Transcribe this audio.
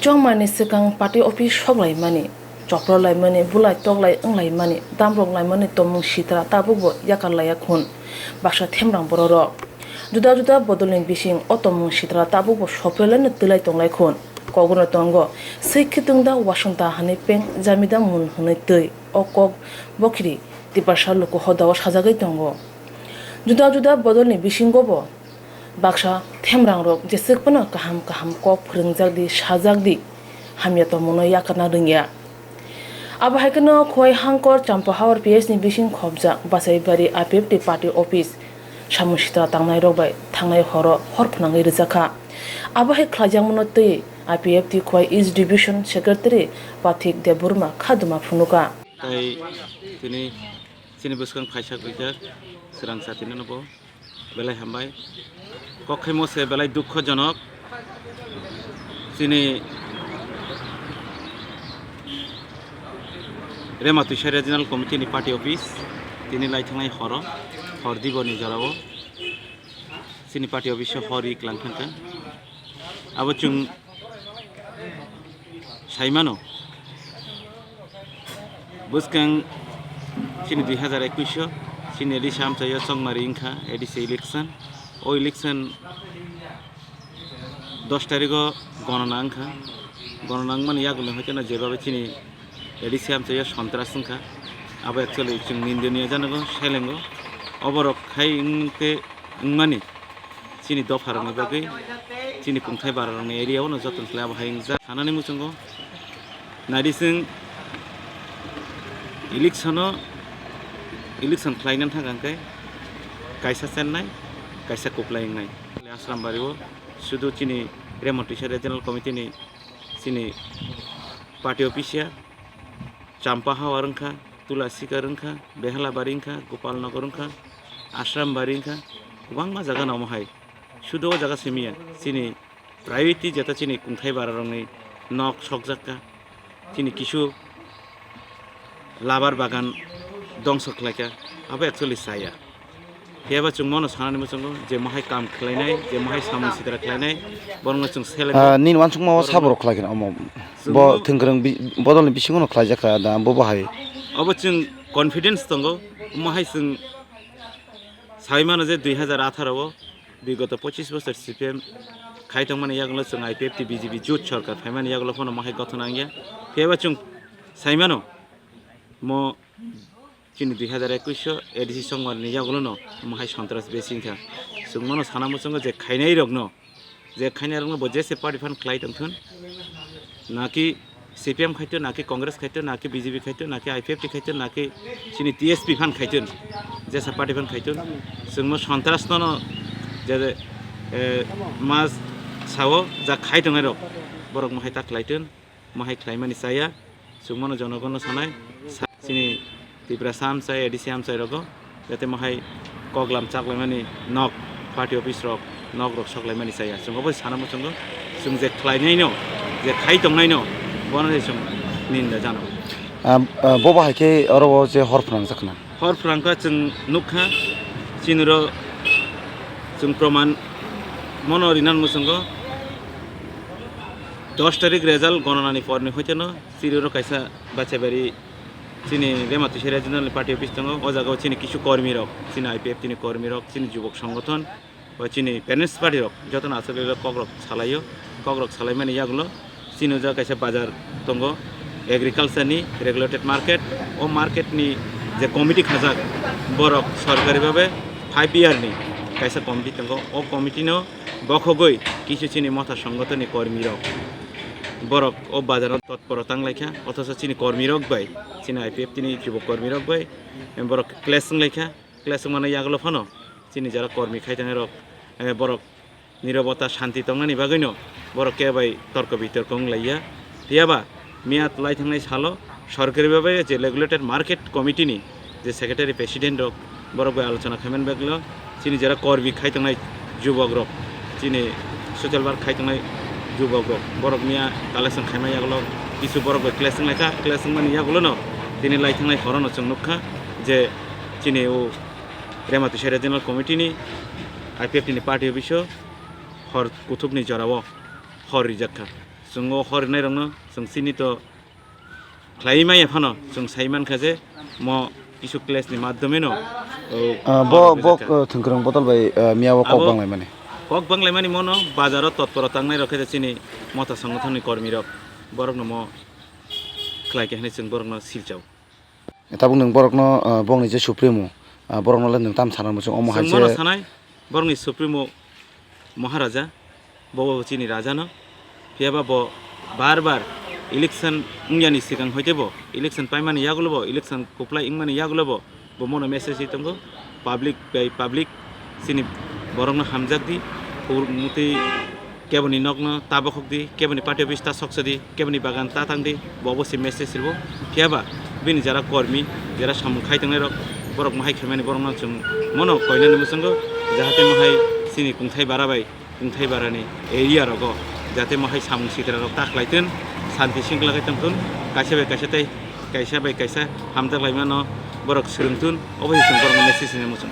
chong mani sikang party office shoglai mani chopro lai mani bulai toglai anglai mani damrong lai mani tomung sitra tabubo yakalai khun baksa themrang bororo juda juda bodolin bising otomung sitra tabubo sopelan tilai tonglai khun kogono tongo seikitungda washington hani peng jamida mun hunai tei okok bokri tipasha loko hodawa sajagai tongo juda juda bodolin bisingobo baksa themrang rok jesekpana kaham kaham kok phringjak sajak hamya to mono yakana ringya aba haikano khoi hangkor champahawar ps ni bising khobja basaibari apep party office samushita tangnai rok bai thangnai horo horphnangai rijaka aba hai khlajang mono tei apf khoi east division secretary pathik deburma khaduma phunuka tai tini buskang phaisa gujak srang satine nobo belai hambai kokhai mose belai dukkhojonok tini Rematusha Regional Committee ni Party Office tini lai thangai hor diboni jarabo sini Party Office hori klangkhanka abo chung saimano buskang sini 2021 sini edisi amchaya chongmari ingkha edisi election o election 10 tarikho গণনা angkha গণনা মানে yagulo hoitena jebabe sini edisi amchaya সন্ত্রাস সংখ্যা abo actually chung nindoniya janago selengo oborok khai ingte ingmani chini dofarangni bagui chini kungthai bararangni area ono joton khlai abo haingja hanani muchungo nadising election khlainan thangangkai kaisa chennai kaisa kuplaingnai asram baribo sudu chini Rematusha Regional Committee ni chini party office Champahawar rengkha Tulasika rengkha Behalabari rengkha Gopalnagar rengkha Ashram bari rengkha kubangma jaga namohai sudo jaga semia chini priority jeta chini kungthai bararangni nok sokjaka chini kisu labar bagan dongso khlaika abo actually saya heba chung mono sanani muchungo je mahai kam khlainai je mahai samun sidra khlainai borno chung sele nin wan chung ma sabro khlaigin amo bo thingkrang bodolni bisingono khlaijaka da bo bahai abo chung confidence tongo mahai chung saimano je 2018 o বিগত 25 বছর CPM খাইতং মানে ইয়াগুলো chung IPFT BJP জোট সরকার ফাইমান ইয়াগুলো phone mahai গঠন আঙ্গিয়া হেবা chung সাইমানো mo chini 2021 edisi songmar ni yagulo no mahai সন্ত্রাস besingkha sungmano sanamu chungo je khainai rokno bo jese party fan khlai tangthun naki CPM khaito naki Congress khaito naki BJP khaito naki IPFT khaito naki chini TSP fan khaitun jesa party fan khaitun sungmo সন্ত্রাস no je mas sawo ja khaitongai rok borok mahai ta khlaitun mahai khlaimani saya sungmano jonogono sanai chini Tripura samchai edisi amchai rogo jate mahai koglam chaklaimani nok party office rok nok rok soklaimani saya sungobo sanamu chungo sung je khlainai no je khaitongai no bono sung ninda jano bo bahai ke oro je horphrang jakna horphrangka chung nukha chinuro chung proman mono rinan musungo 10 tarik result গণনানি পরনি হইতেনো সিরিরো কাইসা বাচ্চাবাড়ি chini Rematusha Regional Party Office tongo o jagao chini kisu kormi rok chini IPF chini kormi rok chini jubok সংগঠন ba chini parents party rok joton asale kogrok salai mani yagulo chini ja kaisa bazar tongo agriculture ni regulated market o market ni je committee khajak borok sorkari bhabe 5 year ni kaisa committee tongo o committee no bokhogoi kisu chini motha সংগঠন ni kormi rok borok o bajarat totporotang lekha othoso chini kormi rok bai chini IPF chini jubok kormi rok bai borok classung lekha classung mane yagulo phono chini jara kormi khaitane rok borok nirobota shanti tongnani bagoino borok ke bai torko bitorko nglaiya tiaba miat lai thangnai salo সরকারি ভাবে যে regulated market committee ni যে secretary president rock borok bai আলোচনা খাইমেন baglo chini jara kormi khaitangnai jubok rok chini social work khaitangnai jubok rok borok mia collection khaimai yagulo kisu borok bai classing mani yagulo no tini lai thangnai horono chung nukha je chini o Rematusha Regional Committee ni IPF ni party office hor kuthuk ni jorabo hor rijakha जों हरनाय रंनो जों सिनि तो ख्लाइमाय फानो जों साइमान खाजे म किसु क्लासनि माध्यमे न bo thengkrong botol bai miyawo kok banglai mane কক বাংলাই মানে মনো বাজারত তৎপর তাংনাই রক্ষে চিনি মতা সংগঠনের কর্মী রক বরক নম খ্লাইকে হানি जों বরক ন সিলচাও tabuk nung borokno bongni je supremo borokno le nung tam sanar mo omo जों haise মনো সানাই বরংনি সুপ্রিমো মহারাজা বব চিনি রাজা ন ফিয়াবা ব বারবার ইলেকশন উংয়ানি সিগাং হইতেব ইলেকশন পাইমানি ইয়াগুলব ইলেকশন কুপলাই ইংমানি ইয়াগুলব ব মনো মেসেজ হিতঙ্গ পাবলিক বাই পাবলিক চিনি বরং হামজাক দি মুতি কেবনি নগ্ন তাবক দি কেবনি পার্টি অফিস তা সকসদি কেবনি বাগান তা থাংদি ববসি মেসেজ সিরবো ফিয়াবা বিনি যারা কর্মী যারা সামুখাই থাংনাই রক বরক মাহাই খেমানি বরং जों মনো কয়নানি মুসঙ্গ जाहाथे माहाय सिनि कुंथाय बाराबाय कुंथाय बारानि एरिया रग जाहाथे माहाय सामुं सिथरा रग ताख्लायथोन शान्ति सिंगला गायथोन कायसा बाय कायसा हामजालायमा न बरक सोलोंथोन अबहाय जों बरक मेसेज होनो मुसं